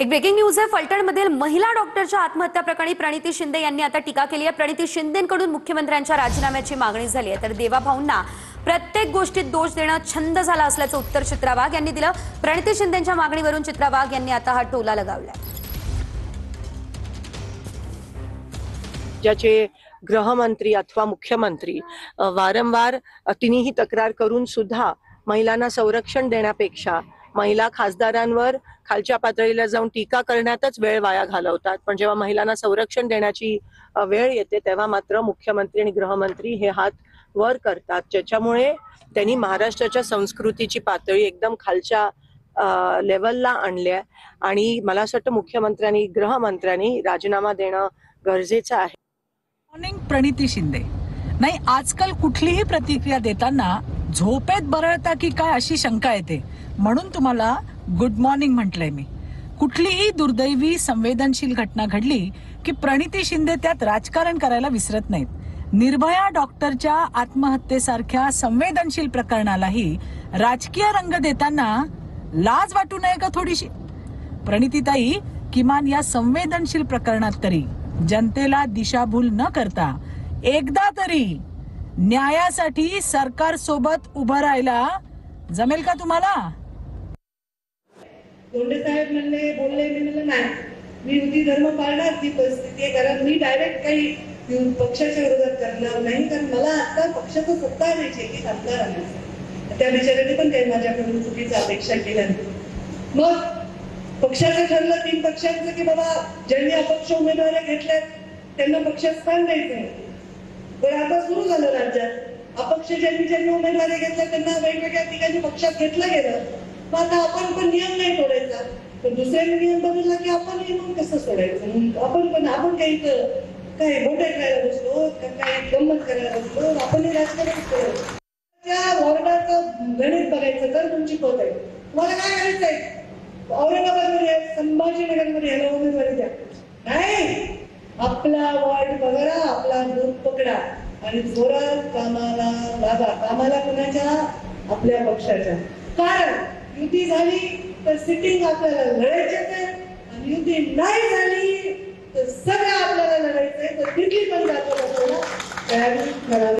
एक breaking news आहे। फलटणमधील महिला डॉक्टरच्या आत्महत्या प्रकरणी प्रणिती शिंदे यांनी आता टीका केली आहे। प्रणिती शिंदेंकडून मुख्यमंत्र्यांच्या राजीनाम्याची मागणी झाली आहे। तर देवाभाऊंना प्रत्येक गोष्टीत दोष देणं छंद झाला असल्याचं उत्तर चित्रा वाघ यांनी दिलं। प्रणिती शिंदेंच्या मागणीवरून चित्रा वाघ यांनी आता हा टोला लगावलाय। ज्याचे गृहमंत्री अथवा मुख्यमंत्री वारंवार तिन्ही तक्रार करून सुद्धा महिलांना संरक्षण देण्यापेक्षा महिला खासदारांवर खालच्या पातळीला जाऊन टीका करण्यातच वेळ वाया घालवतात। पण जेव्हा महिलांना संरक्षण देण्याची वेळ येते तेव्हा मात्र मुख्यमंत्री आणि गृहमंत्री हे हात वर करतात, ज्याच्यामुळे त्यांनी महाराष्ट्राच्या संस्कृतीची पातळी एकदम खालच्या लेवलला आणल्या। आणि मला असं वाटतं मुख्यमंत्र्यांनी गृहमंत्र्यांनी राजीनामा देणं गरजेचं आहे। मॉर्निंग प्रणिती शिंदे नाही, आजकाल कुठलीही प्रतिक्रिया देताना झोपेत बरळता की काय अशी शंका येते, म्हणून तुम्हाला गुड मॉर्निंग म्हटलंय मी। कुठलीही दुर्दैवी संवेदनशील घटना घडली की प्रणिती शिंदे त्यात राजकारण करायला विसरत नाहीत। निर्भया डॉक्टरच्या आत्महत्येसारख्या संवेदनशील प्रकरणालाही राजकीय रंग देताना लाज वाटू नये का थोडीशी? प्रणितीताई, किमान या संवेदनशील प्रकरणात तरी जनतेला दिशाभूल न करता एकदा तरी न्यायासाठी सरकार सोबत उभं राहायला जमेल का तुम्हाला? गोंडे साहेब म्हणले बोलले, मी म्हणलं नाही, मी युती धर्म पाळणार ती परिस्थिती आहे, कारण मी डायरेक्ट काही पक्षाच्या विरोधात करणार नाही, कारण मला आता पक्षाचं सत्ता आणायची की खासदार आणायचं। त्या बिचाराने पण काही माझ्याकडून चुकीच्या अपेक्षा केल्या। मग पक्षाचं ठरलं, 3 पक्षांचं, की बाबा ज्यांनी अपक्ष उमेदवार घेतल्यात त्यांना पक्षात स्थान द्यायचंय। पण आता सुरू झालं राज्यात अपक्ष ज्यांनी उमेदवारी घेतल्या त्यांना वेगवेगळ्या ठिकाणी पक्षात घेतलं गेलं। मग आता आपण पण नियम नाही तोडायचा, पण दुसऱ्याने नियम बदलला की आपण नियम कसं सोडायचं? आपण काही काय मोठे करायला बसलो का, काय गंमत करायला बसलो? आपण राजकारण करायचं, त्या वॉर्डाचं गणित बघायचं तर तुमची पद आहे, तुम्हाला काय करायचंय? औरंगाबादमध्ये संभाजीनगरमध्ये ह्याला उमेदवारी द्या, नाही आपला वॉर्ड बघा, आपला बूथ पकडा आणि जोरात कामाला लागा। कामाला कुणाच्या? आपल्या पक्षाच्या। कारण युती झाली तर सिटिंग आपल्याला लढायचेच आहे, आणि युती नाही झाली तर सगळं आपल्याला लढायचंय, तर तिथली पण जागा तयारी करावी।